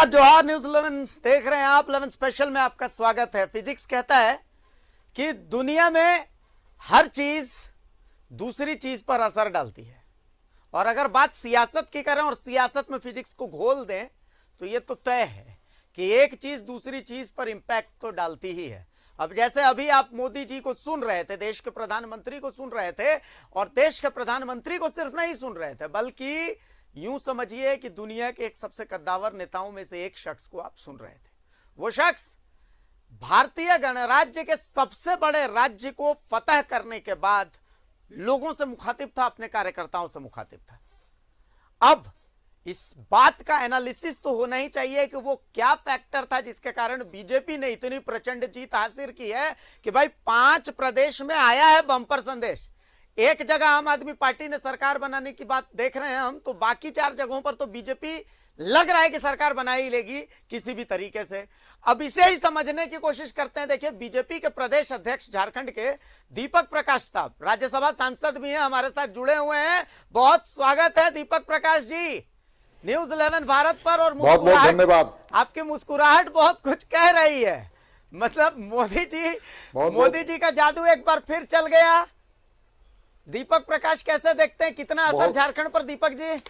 जोहार। न्यूज 11 देख रहे हैं आप। 11 स्पेशल में आपका स्वागत है। फिजिक्स कहता है कि दुनिया में हर चीज दूसरी चीज पर असर डालती है, और अगर बात सियासत की करें और सियासत में फिजिक्स को घोल दें तो ये तो तय है कि एक चीज दूसरी चीज पर इंपैक्ट तो डालती ही है। अब जैसे अभी आप मोदी जी को सुन रहे थे, देश के प्रधानमंत्री को सुन रहे थे, और देश के प्रधानमंत्री को सिर्फ नहीं सुन रहे थे बल्कि यूं समझिए कि दुनिया के एक सबसे कद्दावर नेताओं में से एक शख्स को आप सुन रहे थे। वो शख्स भारतीय गणराज्य के सबसे बड़े राज्य को फतह करने के बाद लोगों से मुखातिब था, अपने कार्यकर्ताओं से मुखातिब था। अब इस बात का एनालिसिस तो होना ही चाहिए कि वो क्या फैक्टर था जिसके कारण बीजेपी ने इतनी प्रचंड जीत हासिल की है कि भाई 5 प्रदेश में आया है बम्पर संदेश। एक जगह आम आदमी पार्टी ने सरकार बनाने की बात देख रहे हैं हम, तो बाकी 4 जगहों पर तो बीजेपी लग रहा है कि सरकार बना ही लेगी किसी भी तरीके से। अब इसे ही समझने की कोशिश करते हैं। देखिए, बीजेपी के प्रदेश अध्यक्ष झारखंड के दीपक प्रकाश साहब, राज्यसभा सांसद भी हैं, हमारे साथ जुड़े हुए हैं। बहुत स्वागत है दीपक प्रकाश जी न्यूज 11 भारत पर। और बहुत बहुत धन्यवाद। आपकी मुस्कुराहट बहुत कुछ कह रही है। मतलब मोदी जी का जादू एक बार फिर चल गया। दीपक प्रकाश कैसे देखते हैं, कितना असर झारखंड पर दीपक जी?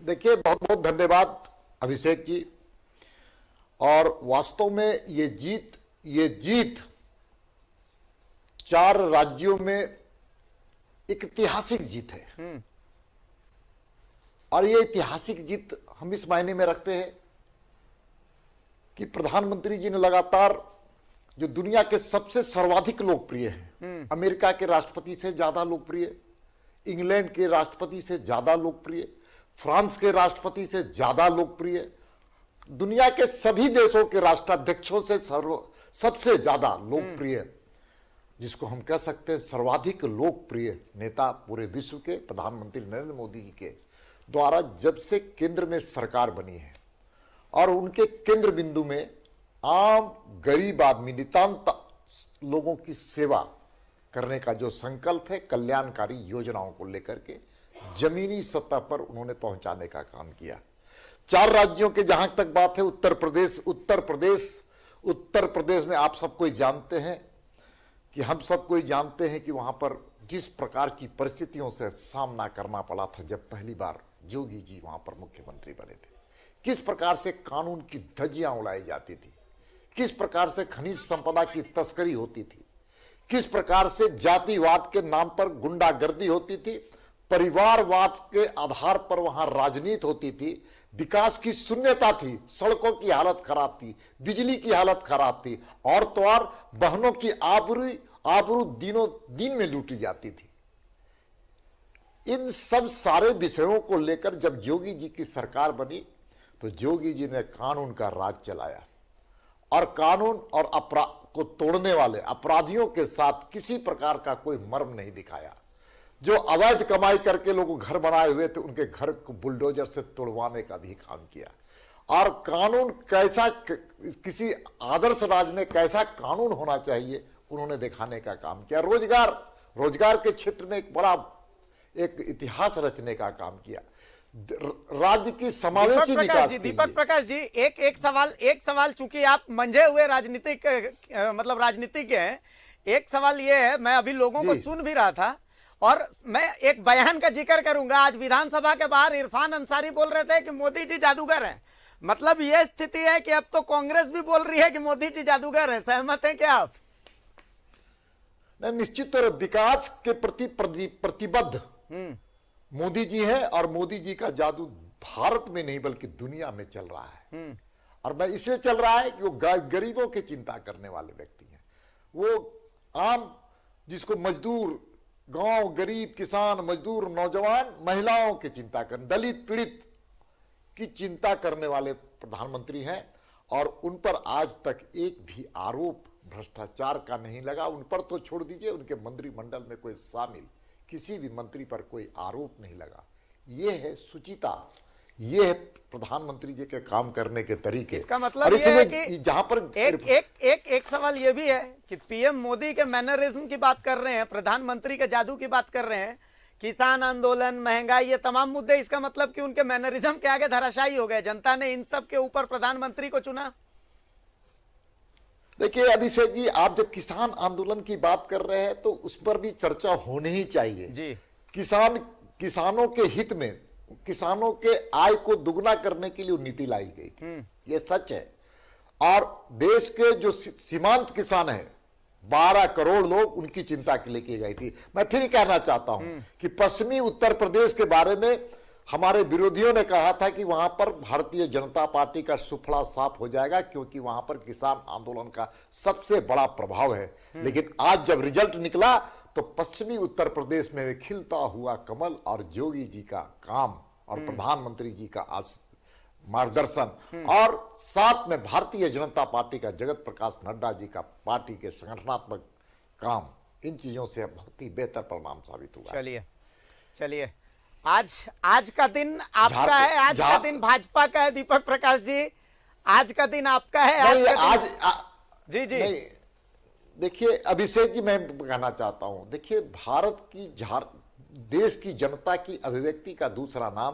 देखिए, बहुत बहुत धन्यवाद अभिषेक जी। और वास्तव में ये जीत 4 राज्यों में एक ऐतिहासिक जीत है। और ये ऐतिहासिक जीत हम इस मायने में रखते हैं कि प्रधानमंत्री जी ने लगातार जो दुनिया के सबसे सर्वाधिक लोकप्रिय हैं, अमेरिका के राष्ट्रपति से ज्यादा लोकप्रिय, इंग्लैंड के राष्ट्रपति से ज्यादा लोकप्रिय, फ्रांस के राष्ट्रपति से ज्यादा लोकप्रिय, दुनिया के सभी देशों के राष्ट्राध्यक्षों से सबसे ज्यादा लोकप्रिय, जिसको हम कह सकते हैं सर्वाधिक लोकप्रिय नेता पूरे विश्व के प्रधानमंत्री नरेंद्र मोदी जी के द्वारा जब से केंद्र में सरकार बनी है, और उनके केंद्र बिंदु में आम गरीब आदमी, नितांत लोगों की सेवा करने का जो संकल्प है, कल्याणकारी योजनाओं को लेकर के जमीनी सतह पर उन्होंने पहुंचाने का काम किया। 4 राज्यों के जहां तक बात है, उत्तर प्रदेश में आप सब कोई जानते हैं कि हम सब कोई जानते हैं कि वहां पर जिस प्रकार की परिस्थितियों से सामना करना पड़ा था जब पहली बार योगी जी वहां पर मुख्यमंत्री बने थे, किस प्रकार से कानून की धज्जियां उड़ाई जाती थी, किस प्रकार से खनिज संपदा की तस्करी होती थी, किस प्रकार से जातिवाद के नाम पर गुंडागर्दी होती थी, परिवारवाद के आधार पर वहां राजनीति होती थी, विकास की शून्यता थी, सड़कों की हालत खराब थी, बिजली की हालत खराब थी, और तो और बहनों की आबरू दिनों दिन में लूटी जाती थी। इन सब सारे विषयों को लेकर जब योगी जी की सरकार बनी तो योगी जी ने कानून का राज चलाया, और कानून और अपराध को तोड़ने वाले अपराधियों के साथ किसी प्रकार का कोई मर्म नहीं दिखाया। जो अवैध कमाई करके लोग घर बनाए हुए थे, उनके घर को बुलडोजर से तोड़वाने का भी काम किया। और कानून कैसा, किसी आदर्श राज्य में कैसा कानून होना चाहिए, उन्होंने दिखाने का काम किया। रोजगार के क्षेत्र में एक इतिहास रचने का काम किया। राज्य की समावेशी विकास। दीपक प्रकाश जी, एक सवाल, चूंकि आप मंझे हुए राजनीतिज्ञ हैं, एक सवाल ये है, मैं अभी लोगों को सुन भी रहा था और मैं एक बयान का जिक्र करूंगा। आज विधानसभा के बाहर इरफान अंसारी बोल रहे थे कि मोदी जी जादूगर हैं। मतलब ये स्थिति है कि अब तो कांग्रेस भी बोल रही है कि मोदी जी जादूगर हैं। सहमत हैं क्या आप? निश्चित तौर विकास के प्रति प्रतिबद्ध मोदी जी है, और मोदी जी का जादू भारत में नहीं बल्कि दुनिया में चल रहा है। और मैं इसलिए चल रहा है कि वो गरीबों की चिंता करने वाले व्यक्ति हैं। वो आम, जिसको मजदूर, गांव, गरीब, किसान, मजदूर, नौजवान, महिलाओं की चिंता करने, दलित पीड़ित की चिंता करने वाले प्रधानमंत्री हैं। और उन पर आज तक एक भी आरोप भ्रष्टाचार का नहीं लगा। उन पर तो छोड़ दीजिए, उनके मंत्रिमंडल में कोई शामिल किसी भी मंत्री पर कोई आरोप नहीं लगा। ये है सुचिता, ये है प्रधानमंत्री जी के काम करने के तरीके। इसका मतलब ये है कि जहां पर एक सवाल ये भी है कि पीएम मोदी के मैनरिज्म की बात कर रहे हैं, प्रधानमंत्री के जादू की बात कर रहे हैं, किसान आंदोलन, महंगाई, ये तमाम मुद्दे, इसका मतलब कि उनके मैनरिज्म के आगे धराशायी हो गए, जनता ने इन सब के ऊपर प्रधानमंत्री को चुना। देखिए अभिषेक जी, आप जब किसान आंदोलन की बात कर रहे हैं तो उस पर भी चर्चा होनी ही चाहिए जी। किसानों के हित में, किसानों के आय को दुगना करने के लिए वो नीति लाई गई थी, ये सच है। और देश के जो सीमांत किसान हैं 12 करोड़ लोग, उनकी चिंता के लिए की गई थी। मैं फिर कहना चाहता हूं कि पश्चिमी उत्तर प्रदेश के बारे में हमारे विरोधियों ने कहा था कि वहां पर भारतीय जनता पार्टी का सुफड़ा साफ हो जाएगा क्योंकि वहां पर किसान आंदोलन का सबसे बड़ा प्रभाव है। लेकिन आज जब रिजल्ट निकला तो पश्चिमी उत्तर प्रदेश में खिलता हुआ कमल और योगी जी का काम और प्रधानमंत्री जी का मार्गदर्शन और साथ में भारतीय जनता पार्टी का जगत प्रकाश नड्डा जी का पार्टी के संगठनात्मक काम, इन चीजों से बहुत ही बेहतर परिणाम साबित हुआ। चलिए आज का दिन आपका है, आज का दिन भाजपा का है। दीपक प्रकाश जी, आज का दिन आपका है। जी देखिए अभिषेक जी, मैं कहना चाहता हूं, देखिए भारत की देश की जनता की अभिव्यक्ति का दूसरा नाम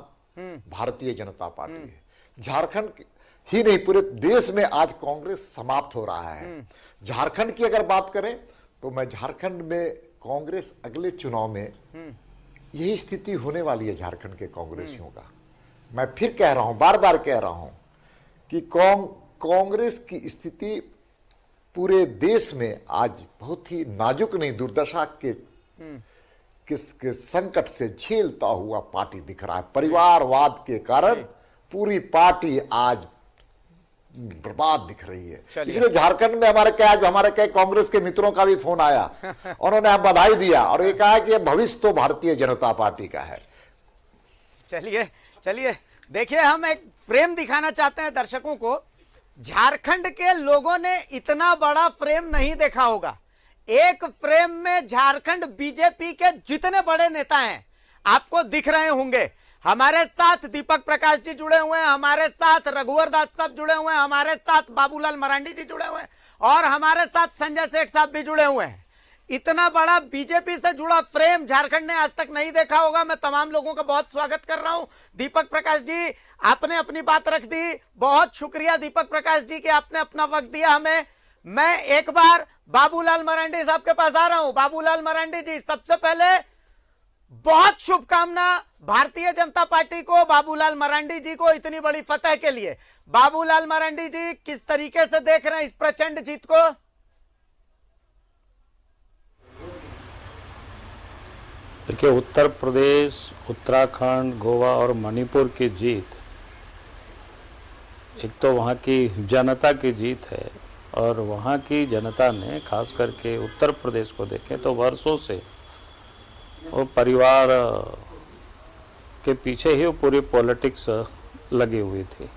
भारतीय जनता पार्टी है। झारखंड ही नहीं, पूरे देश में आज कांग्रेस समाप्त हो रहा है। झारखंड की अगर बात करें तो मैं झारखंड में कांग्रेस अगले चुनाव में यही स्थिति होने वाली है झारखंड के कांग्रेसियों का। मैं फिर कह रहा हूं, बार बार कह रहा हूं कि कांग्रेस की स्थिति पूरे देश में आज बहुत ही नाजुक नहीं, दुर्दशा के संकट से झेलता हुआ पार्टी दिख रहा है। परिवारवाद के कारण पूरी पार्टी आज बर्बाद दिख रही है। इसलिए झारखंड में हमारे कई कांग्रेस के मित्रों का भी फोन आया, उन्होंने हम बधाई दिया और ये कहा कि भविष्य तो भारतीय जनता पार्टी का है। चलिए देखिए, हम एक फ्रेम दिखाना चाहते हैं दर्शकों को। झारखंड के लोगों ने इतना बड़ा फ्रेम नहीं देखा होगा। एक फ्रेम में झारखंड बीजेपी के जितने बड़े नेता हैं आपको दिख रहे होंगे। हमारे साथ दीपक प्रकाश जी जुड़े हुए हैं, हमारे साथ रघुवर दास साहब जुड़े हुए हैं, हमारे साथ बाबूलाल मरांडी जी जुड़े हुए हैं और हमारे साथ संजय सेठ साहब भी जुड़े हुए हैं। इतना बड़ा बीजेपी से जुड़ा फ्रेम झारखंड ने आज तक नहीं देखा होगा। मैं तमाम लोगों का बहुत स्वागत कर रहा हूं। दीपक प्रकाश जी, आपने अपनी बात रख दी, बहुत शुक्रिया दीपक प्रकाश जी कि आपने अपना वक्त दिया हमें। मैं एक बार बाबूलाल मरांडी साहब के पास आ रहा हूं। बाबूलाल मरांडी जी, सबसे पहले बहुत शुभकामना भारतीय जनता पार्टी को, बाबूलाल मरांडी जी को इतनी बड़ी फतह के लिए। बाबूलाल मरांडी जी, किस तरीके से देख रहे हैं इस प्रचंड जीत को? देखिए, उत्तर प्रदेश, उत्तराखंड, गोवा और मणिपुर की जीत एक तो वहाँ की जनता की जीत है और वहाँ की जनता ने खास करके उत्तर प्रदेश को देखें तो वर्षों से वो परिवार के पीछे ही वो पूरी पॉलिटिक्स लगी हुई थी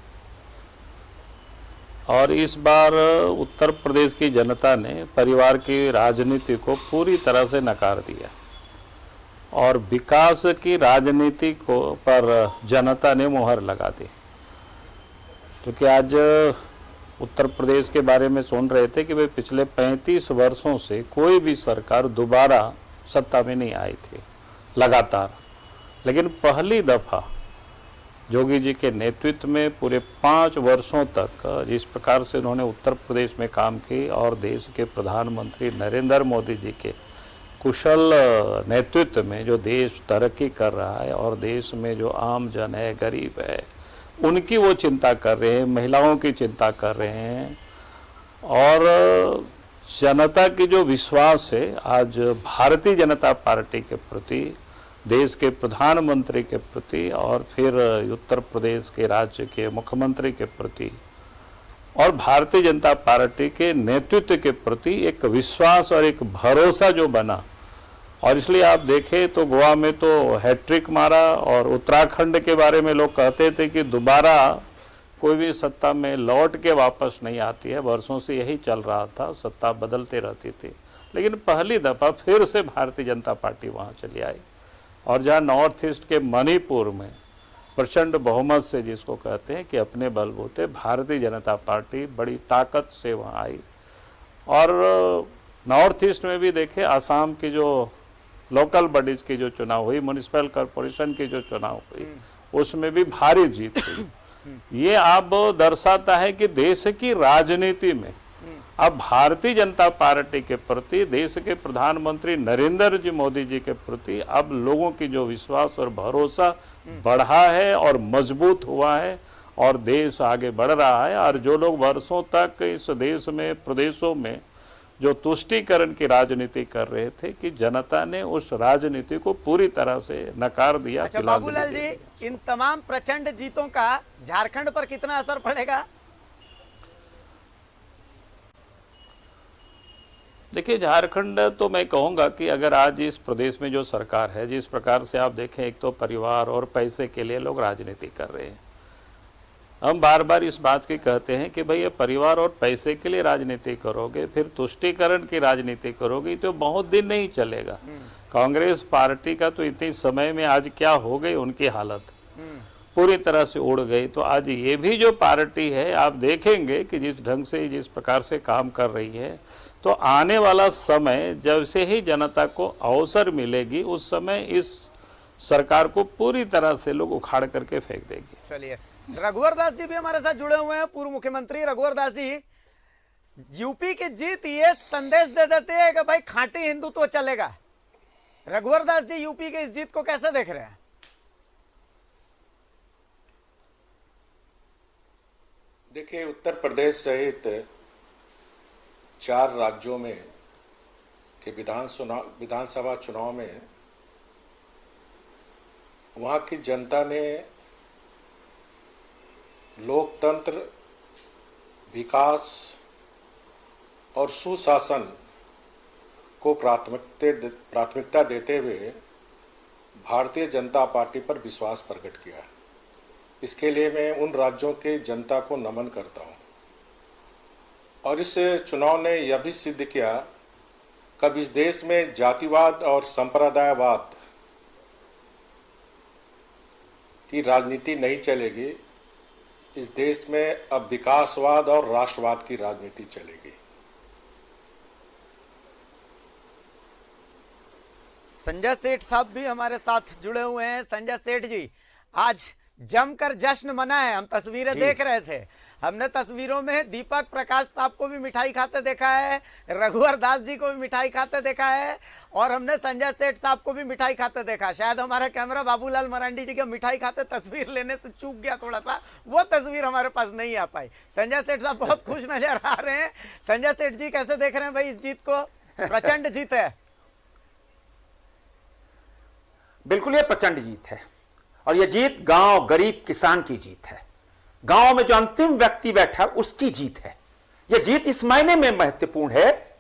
और इस बार उत्तर प्रदेश की जनता ने परिवार की राजनीति को पूरी तरह से नकार दिया और विकास की राजनीति को पर जनता ने मुहर लगा दी। क्योंकि आज उत्तर प्रदेश के बारे में सुन रहे थे कि वे पिछले 35 वर्षों से कोई भी सरकार दोबारा सत्ता में नहीं आई थी लगातार, लेकिन पहली दफ़ा योगी जी के नेतृत्व में पूरे 5 वर्षों तक जिस प्रकार से उन्होंने उत्तर प्रदेश में काम की और देश के प्रधानमंत्री नरेंद्र मोदी जी के कुशल नेतृत्व में जो देश तरक्की कर रहा है और देश में जो आम जन है, गरीब है, उनकी वो चिंता कर रहे हैं, महिलाओं की चिंता कर रहे हैं और जनता की जो विश्वास है आज भारतीय जनता पार्टी के प्रति, देश के प्रधानमंत्री के प्रति और फिर उत्तर प्रदेश के राज्य के मुख्यमंत्री के प्रति और भारतीय जनता पार्टी के नेतृत्व के प्रति एक विश्वास और एक भरोसा जो बना। और इसलिए आप देखें तो गोवा में तो हैट्रिक मारा और उत्तराखंड के बारे में लोग कहते थे कि दोबारा कोई भी सत्ता में लौट के वापस नहीं आती है, वर्षों से यही चल रहा था, सत्ता बदलते रहती थी, लेकिन पहली दफ़ा फिर से भारतीय जनता पार्टी वहाँ चली आई और जहाँ नॉर्थ ईस्ट के मणिपुर में प्रचंड बहुमत से जिसको कहते हैं कि अपने बलबूते भारतीय जनता पार्टी बड़ी ताकत से वहाँ आई। और नॉर्थ ईस्ट में भी देखें, आसाम की जो लोकल बॉडीज की जो चुनाव हुई, म्युनिसिपल कॉरपोरेशन की जो चुनाव हुई, उसमें भी भारी जीत हुई। ये अब दर्शाता है कि देश की राजनीति में अब भारतीय जनता पार्टी के प्रति, देश के प्रधानमंत्री नरेंद्र जी मोदी जी के प्रति अब लोगों की जो विश्वास और भरोसा बढ़ा है और मजबूत हुआ है और देश आगे बढ़ रहा है। और जो लोग वर्षों तक इस देश में, प्रदेशों में जो तुष्टीकरण की राजनीति कर रहे थे, कि जनता ने उस राजनीति को पूरी तरह से नकार दिया। अच्छा बाबूलाल जी, इन तमाम प्रचंड जीतों का झारखंड पर कितना असर पड़ेगा? देखिए, झारखंड तो मैं कहूँगा कि अगर आज इस प्रदेश में जो सरकार है, जिस प्रकार से आप देखें, एक तो परिवार और पैसे के लिए लोग राजनीति कर रहे हैं। हम बार बार इस बात की कहते हैं कि भाई ये परिवार और पैसे के लिए राजनीति करोगे, फिर तुष्टीकरण की राजनीति करोगे तो बहुत दिन नहीं चलेगा। कांग्रेस पार्टी का तो इतनी समय में आज क्या हो गई, उनकी हालत पूरी तरह से उड़ गई। तो आज ये भी जो पार्टी है, आप देखेंगे कि जिस ढंग से, जिस प्रकार से काम कर रही है, तो आने वाला समय जब से ही जनता को अवसर मिलेगी, उस समय इस सरकार को पूरी तरह से लोग उखाड़ करके फेंक देंगे। चलिए, रघुवर दास जी भी हमारे साथ जुड़े हुए हैं, पूर्व मुख्यमंत्री रघुवर दास जी। यूपी की जीत ये संदेश दे देते हैं कि भाई खांटी हिंदुत्व चलेगा। रघुवर दास जी यूपी की इस जीत को कैसे देख रहे हैं? देखिए, उत्तर प्रदेश सहित 4 राज्यों में के विधानसभा चुनाव में वहां की जनता ने लोकतंत्र, विकास और सुशासन को प्राथमिकता देते हुए भारतीय जनता पार्टी पर विश्वास प्रकट किया। इसके लिए मैं उन राज्यों के जनता को नमन करता हूं। और इस चुनाव ने यह भी सिद्ध किया कि अब इस देश में जातिवाद और संप्रदायवाद की राजनीति नहीं चलेगी। इस देश में अब विकासवाद और राष्ट्रवाद की राजनीति चलेगी। संजय सेठ साहब भी हमारे साथ जुड़े हुए हैं। संजय सेठ जी, आज जमकर जश्न मना है, हम तस्वीरें देख रहे थे। हमने तस्वीरों में दीपक प्रकाश साहब को भी मिठाई खाते देखा है, रघुवर दास जी को भी मिठाई खाते देखा है, और हमने संजय सेठ साहब को भी मिठाई खाते देखा। शायद हमारा कैमरा बाबूलाल मरांडी जी के मिठाई खाते तस्वीर लेने से चूक गया थोड़ा सा, वो तस्वीर हमारे पास नहीं आ पाई। संजय सेठ साहब बहुत खुश नजर आ रहे हैं। संजय सेठ जी, कैसे देख रहे हैं भाई इस जीत को? प्रचंड जीत है। बिल्कुल, ये प्रचंड जीत है और ये जीत गांव गरीब किसान की जीत है। गांव में जो अंतिम व्यक्ति बैठा उसकी जीत है। यह जीत इस मायने में महत्वपूर्ण है,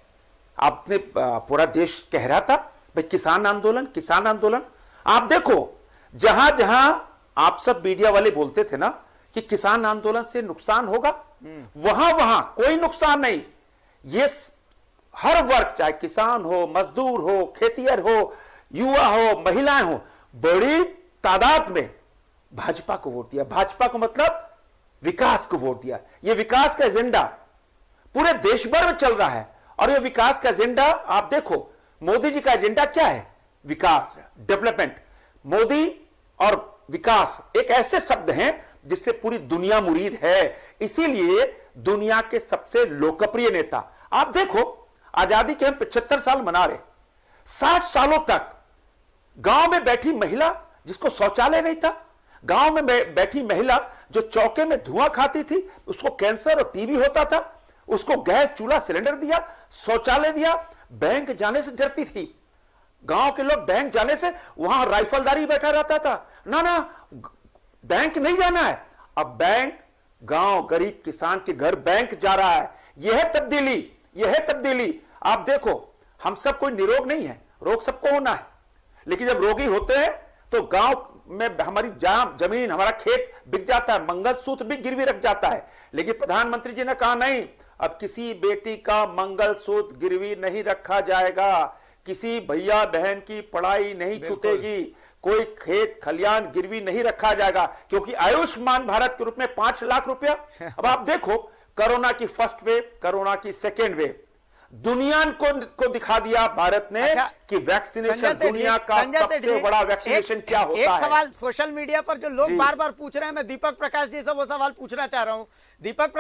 आपने पूरा देश कह रहा था भाई किसान आंदोलन, किसान आंदोलन। आप देखो, जहां जहां आप सब मीडिया वाले बोलते थे ना कि किसान आंदोलन से नुकसान होगा, वहां वहां कोई नुकसान नहीं। ये हर वर्ग, चाहे किसान हो, मजदूर हो, खेतिहर हो, युवा हो, महिलाएं हो, बड़ी तादाद में भाजपा को वोट दिया। भाजपा को मतलब विकास को वोट दिया। यह विकास का एजेंडा पूरे देश भर में चल रहा है। और यह विकास का एजेंडा आप देखो, मोदी जी का एजेंडा क्या है? विकास, डेवलपमेंट। मोदी और विकास एक ऐसे शब्द हैं जिससे पूरी दुनिया मुरीद है। इसीलिए दुनिया के सबसे लोकप्रिय नेता, आप देखो, आजादी के हम 75 साल मना रहे, 60 सालों तक गांव में बैठी महिला जिसको शौचालय नहीं था, गांव में बैठी महिला जो चौके में धुआं खाती थी, उसको कैंसर और टीबी होता था, उसको गैस चूल्हा सिलेंडर दिया, शौचालय दिया, बैंक जाने से डरती थी। गांव के लोग बैंक जाने से वहां राइफलदारी बैठा रहता था, ना ना बैंक नहीं जाना है। अब बैंक गांव गरीब किसान के घर बैंक जा रहा है। यह है तब्दीली, यह है तब्दीली। आप देखो, हम सब कोई निरोग नहीं है, रोग सबको होना है, लेकिन जब रोगी होते हैं तो गांव में हमारी जमीन, हमारा खेत बिक जाता है, मंगलसूत्र भी गिरवी रख जाता है। लेकिन प्रधानमंत्री जी ने कहा नहीं, अब किसी बेटी का मंगलसूत्र गिरवी नहीं रखा जाएगा, किसी भैया बहन की पढ़ाई नहीं छूटेगी, कोई खेत खलियान गिरवी नहीं रखा जाएगा, क्योंकि आयुष्मान भारत के रूप में 5 लाख रुपया। अब आप देखो, कोरोना की फर्स्ट वेव, कोरोना की सेकेंड वेव, दुनिया को दिखा दिया भारत ने अच्छा, कि वैक्सीनेशन संजय सेठ जी, दुनिया का संजय सेठ सबसे जी, बड़ा वैक्सीनेशन क्या होता एक है। सवाल सोशल मीडिया पर जो लोग जी। बार बार पूछ रहे हैं, मैं दीपक प्रकाश जी से वो सवाल पूछना चाह रहा हूं। दीपक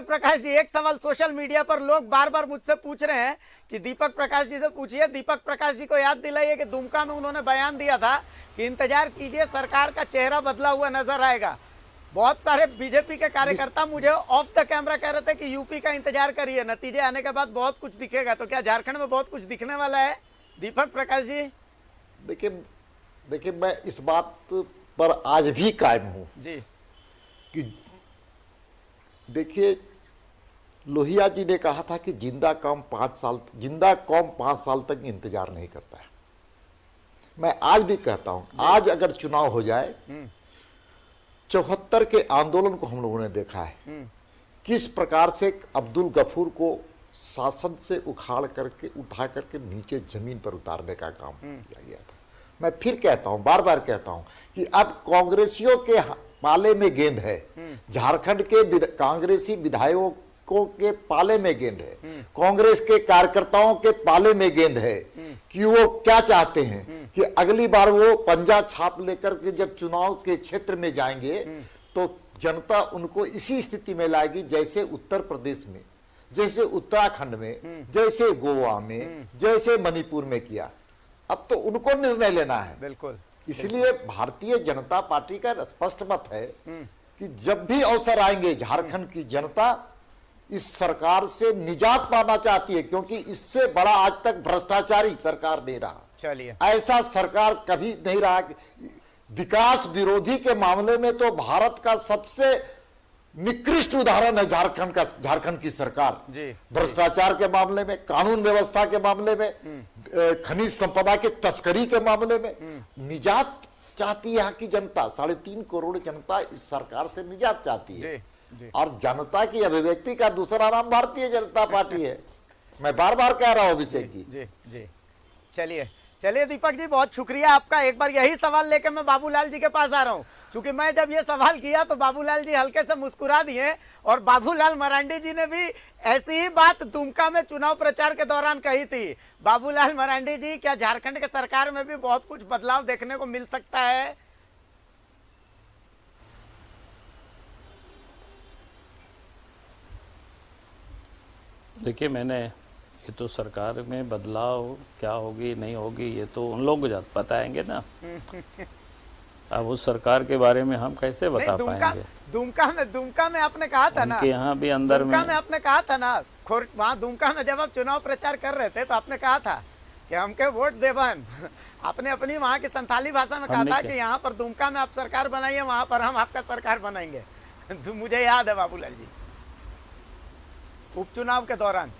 प्रकाश जी, एक सवाल सोशल मीडिया पर लोग बार बार मुझसे पूछ रहे हैं कि दीपक प्रकाश जी से पूछिए। दीपक प्रकाश जी को याद दिलाइए कि दुमका में उन्होंने बयान दिया था कि इंतजार कीजिए, सरकार का चेहरा बदला हुआ नजर आएगा। बहुत सारे बीजेपी के कार्यकर्ता मुझे ऑफ द कैमरा कह रहे थे कि यूपी का इंतजार करिए, नतीजे आने के बाद बहुत कुछ दिखेगा। तो क्या झारखंड में बहुत कुछ दिखने वाला है दीपक प्रकाश जी? देखिए मैं इस बात पर आज भी कायम हूं जी कि देखिए लोहिया जी ने कहा था कि जिंदा कौम 5 साल तक इंतजार नहीं करता है। मैं आज भी कहता हूं, आज अगर चुनाव हो जाए, 74 के आंदोलन को हम लोगों ने देखा है किस प्रकार से अब्दुल गफूर को शासन से उठा करके नीचे जमीन पर उतारने का काम किया गया था। मैं फिर कहता हूं, बार बार कहता हूं कि अब कांग्रेसियों के पाले में गेंद है, झारखंड के कांग्रेसी विधायकों के पाले में गेंद है, कांग्रेस के कार्यकर्ताओं के पाले में गेंद है कि वो क्या चाहते हैं कि अगली बार वो पंजा छाप लेकर के जब चुनाव के क्षेत्र में जाएंगे तो जनता उनको इसी स्थिति में लाएगी जैसे उत्तर प्रदेश में, जैसे उत्तराखंड में, जैसे गोवा में, जैसे मणिपुर में किया। अब तो उनको निर्णय लेना है। बिल्कुल। इसलिए भारतीय जनता पार्टी का स्पष्ट मत है कि जब भी अवसर आएंगे, झारखंड की जनता इस सरकार से निजात पाना चाहती है, क्योंकि इससे बड़ा आज तक भ्रष्टाचारी सरकार नहीं रहा। चलिए, ऐसा सरकार कभी नहीं रहा। विकास विरोधी के मामले में तो भारत का सबसे निकृष्ट उदाहरण है झारखंड की सरकार। जी, भ्रष्टाचार के मामले में, कानून व्यवस्था के मामले में, खनिज संपदा के तस्करी के मामले में निजात चाहती है। यहाँ की जनता, 3.5 करोड़ जनता इस सरकार से निजात चाहती है। जी। और जनता की अभिव्यक्ति का दूसरा नाम भारतीय जनता पार्टी है। मैं बार बार कह रहा हूं अभिषेक जी। जी चलिए दीपक जी, बहुत शुक्रिया आपका। एक बार यही सवाल लेकर मैं बाबूलाल जी के पास आ रहा हूं, क्योंकि मैं जब ये सवाल किया तो बाबूलाल जी हल्के से मुस्कुरा दिए, और बाबूलाल मरांडी जी ने भी ऐसी ही बात दुमका में चुनाव प्रचार के दौरान कही थी। बाबूलाल मरांडी जी, क्या झारखंड के सरकार में भी बहुत कुछ बदलाव देखने को मिल सकता है? देखिए, मैंने ये तो सरकार में बदलाव क्या होगी नहीं होगी ये तो उन लोग बताएंगे ना। अब उस सरकार के बारे में हम कैसे बता पाएंगे? दुमका में आपने कहा था ना, उनके यहाँ भी अंदर में आपने कहा था ना, वहाँ दुमका में जब आप चुनाव प्रचार कर रहे थे तो आपने कहा था कि हमके वोट देवन। आपने अपनी वहाँ की संथाली भाषा में कहा था कि यहाँ पर दुमका में आप सरकार बनाइए, वहाँ पर हम आपका सरकार बनाएंगे। मुझे याद है बाबूलाल जी, उपचुनाव के दौरान।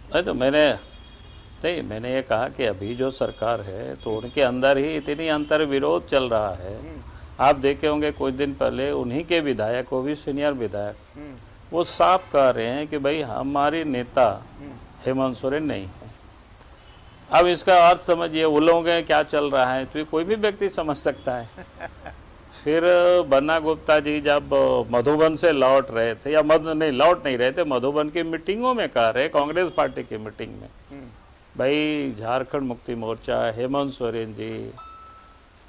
नहीं तो मैंने ये कहा कि अभी जो सरकार है तो उनके अंदर ही इतनी अंतर विरोध चल रहा है। आप देखे होंगे कुछ दिन पहले उन्हीं के विधायक, वो भी सीनियर विधायक, वो साफ कह रहे हैं कि भाई हमारे नेता हेमंत सोरेन नहीं है। अब इसका अर्थ समझिए, वो लोग क्या चल रहा है तो ये कोई भी व्यक्ति समझ सकता है। फिर बन्ना गुप्ता जी जब मधुबन से लौट रहे थे, या लौट नहीं रहे थे, मधुबन की मीटिंगों में कह रहे, कांग्रेस पार्टी की मीटिंग में, भाई झारखंड मुक्ति मोर्चा, हेमंत सोरेन जी,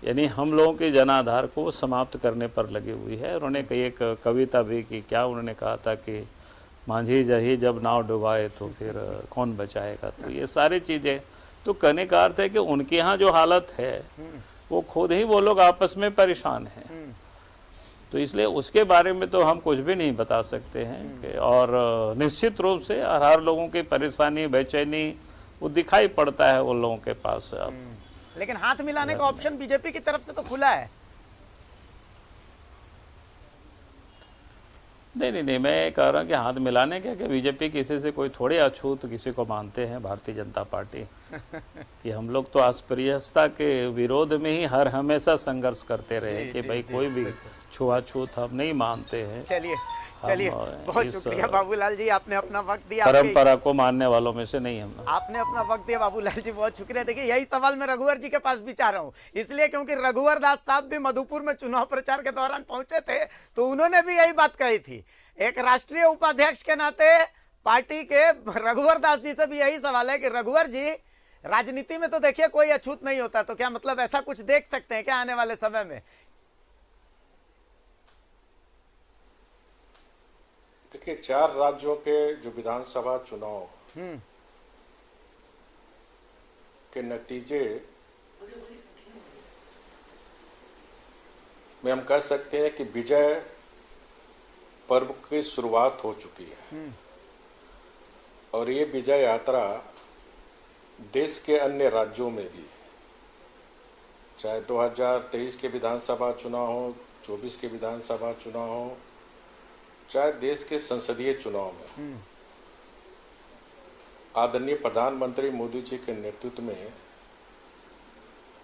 यानी हम लोगों के जनाधार को समाप्त करने पर लगी हुई है। उन्होंने कई एक कविता भी की, क्या उन्होंने कहा था कि मांझी जही जब नाव डुबाए तो फिर कौन बचाएगा। तो ये सारी चीज़ें, तो कहने का अर्थ है कि उनके यहाँ जो हालत है वो खुद ही वो लोग आपस में परेशान हैं। तो इसलिए उसके बारे में तो हम कुछ भी नहीं बता सकते हैं। और निश्चित रूप से हर लोगों की परेशानी, बेचैनी वो दिखाई पड़ता है उन लोगों के पास। अब लेकिन हाथ मिलाने का ऑप्शन बीजेपी की तरफ से तो खुला है। नहीं, मैं कह रहा हूँ कि हाथ मिलाने क्या, कि बीजेपी किसी से कोई थोड़े अछूत किसी को मानते हैं भारतीय जनता पार्टी कि हम लोग तो अस्पृश्यता के विरोध में ही हमेशा संघर्ष करते रहे कि भाई कोई भी छुआछूत हम नहीं मानते हैं। चलिए, बहुत इस शुक्रिया बाबूलाल जी, आपने अपना वक्त दिया। आपके- परंपरा को मानने वालों में से नहीं हम। आपने अपना वक्त दिया बाबूलाल जी, बहुत शुक्रिया। देखिए, यही सवाल मैं रघुवर जी के पास भी चाह रहा हूँ, इसलिए क्योंकि रघुवर दास साहब भी मधुपुर में चुनाव प्रचार के दौरान पहुंचे थे, तो उन्होंने भी यही बात कही थी। एक राष्ट्रीय उपाध्यक्ष के नाते पार्टी के रघुवर दास जी से भी यही सवाल है कि रघुवर जी, राजनीति में तो देखिए कोई अछूत नहीं होता, तो क्या मतलब ऐसा कुछ देख सकते हैं क्या आने वाले समय में? देखिए, 4 राज्यों के जो विधानसभा चुनाव के नतीजे में हम कह सकते हैं कि विजय पर्व की शुरुआत हो चुकी है और ये विजय यात्रा देश के अन्य राज्यों में भी, चाहे 2023 के विधानसभा चुनाव हो, 24 के विधानसभा चुनाव हो, चाहे देश के संसदीय चुनाव में, आदरणीय प्रधानमंत्री मोदी जी के नेतृत्व में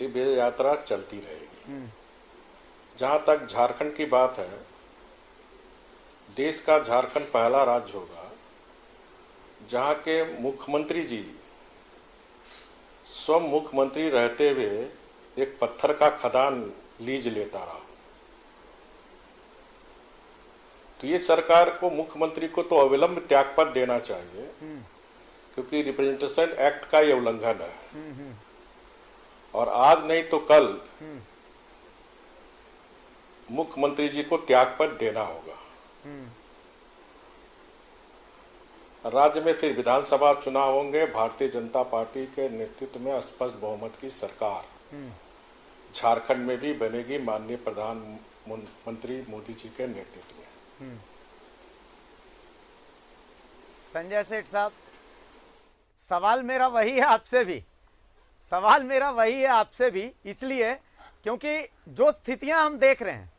ये विजय यात्रा चलती रहेगी। जहां तक झारखंड की बात है, देश का झारखंड पहला राज्य होगा जहां के मुख्यमंत्री जी स्वयं मुख्यमंत्री रहते हुए एक पत्थर का खदान लीज लेता रहा। तो ये सरकार को, मुख्यमंत्री को तो अविलंब त्यागपत्र देना चाहिए, क्योंकि रिप्रेजेंटेशन एक्ट का ये उल्लंघन है और आज नहीं तो कल मुख्यमंत्री जी को त्यागपत्र देना होगा। राज्य में फिर विधानसभा चुनाव होंगे, भारतीय जनता पार्टी के नेतृत्व में स्पष्ट बहुमत की सरकार झारखंड में भी बनेगी, माननीय प्रधानमंत्री मोदी जी के नेतृत्व में। संजय सेठ साहब, सवाल मेरा वही है आपसे भी, सवाल मेरा वही है आपसे भी, इसलिए क्योंकि जो स्थितियां हम देख रहे हैं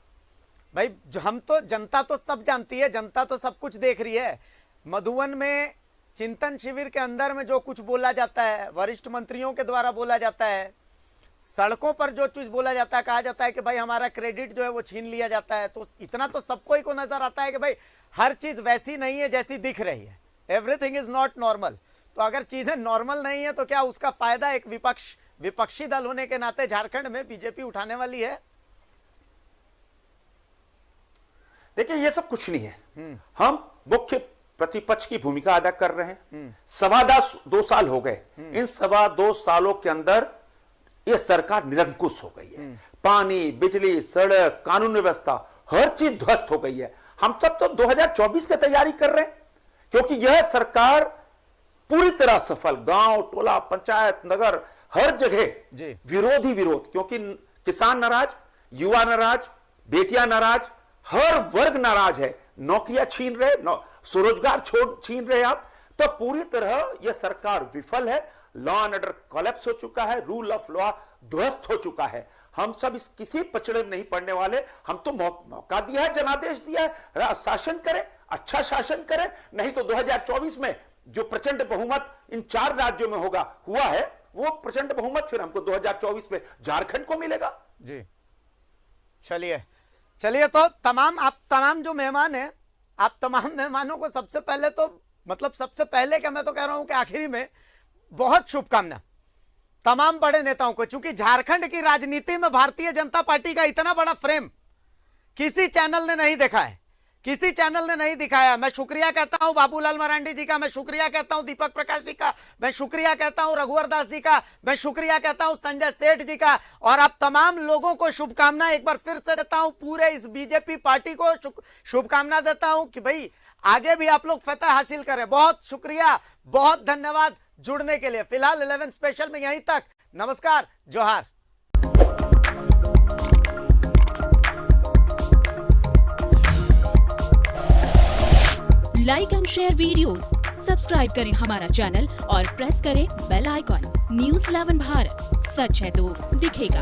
भाई, जो हम तो, जनता तो सब जानती है, जनता तो सब कुछ देख रही है। मधुबन में चिंतन शिविर के अंदर में जो कुछ बोला जाता है, वरिष्ठ मंत्रियों के द्वारा बोला जाता है, सड़कों पर जो चीज बोला जाता है, कहा जाता है कि भाई हमारा क्रेडिट जो है वो छीन लिया जाता है, तो इतना तो सबको ही को नजर आता है कि भाई हर चीज वैसी नहीं है जैसी दिख रही है। Everything is not normal. तो अगर चीजें नॉर्मल नहीं है तो क्या उसका फायदा एक विपक्षी दल होने के नाते झारखंड में बीजेपी उठाने वाली है? देखिए, ये सब कुछ नहीं है। हम मुख्य प्रतिपक्ष की भूमिका अदा कर रहे हैं। 2.25 साल हो गए। इन 2.25 सालों के अंदर यह सरकार निरंकुश हो गई है। पानी, बिजली, सड़क, कानून व्यवस्था, हर चीज ध्वस्त हो गई है। हम सब तो 2024 की तैयारी कर रहे हैं, क्योंकि यह सरकार पूरी तरह सफल, गांव, टोला, पंचायत, नगर, हर जगह विरोध ही विरोध, क्योंकि किसान नाराज, युवा नाराज, बेटियां नाराज, हर वर्ग नाराज है। नौकरियां छीन रहे, स्वरोजगार छीन रहे आप। तो पूरी तरह यह सरकार विफल है। लॉ एंड ऑर्डर कोलैप्स हो चुका है, रूल ऑफ लॉ ध्वस्त हो चुका है। हम सब इस किसी पचड़े में नहीं पड़ने वाले। हम तो मौका दिया है, जनादेश दिया है, शासन करें, अच्छा शासन करें। नहीं तो 2024 में जो प्रचंड बहुमत इन 4 राज्यों में हुआ है, वो प्रचंड बहुमत फिर हमको 2024 में झारखंड को मिलेगा। जी, चलिए तो आप तमाम जो मेहमान हैं, आप तमाम मेहमानों को सबसे पहले तो, मतलब सबसे पहले क्या, मैं तो कह रहा हूं कि आखिरी में बहुत शुभकामना तमाम बड़े नेताओं को, क्योंकि झारखंड की राजनीति में भारतीय जनता पार्टी का इतना बड़ा फ्रेम किसी चैनल ने नहीं देखा है, किसी चैनल ने नहीं दिखाया। मैं शुक्रिया कहता हूं बाबूलाल मरांडी जी का, मैं शुक्रिया कहता हूं दीपक प्रकाश जी का, मैं शुक्रिया कहता हूं रघुवर दास जी का, मैं शुक्रिया कहता हूं संजय सेठ जी का, और आप तमाम लोगों को शुभकामना एक बार फिर से देता हूं। पूरे इस बीजेपी पार्टी को शुभकामना देता हूं कि भाई आगे भी आप लोग फतह हासिल करें। बहुत शुक्रिया, बहुत धन्यवाद जुड़ने के लिए। फिलहाल 11 स्पेशल में यहीं तक। नमस्कार, जोहार। Like and share videos, subscribe करें हमारा चैनल और प्रेस करें बेल आइकॉन। न्यूज़ 11 भारत, सच है तो दिखेगा।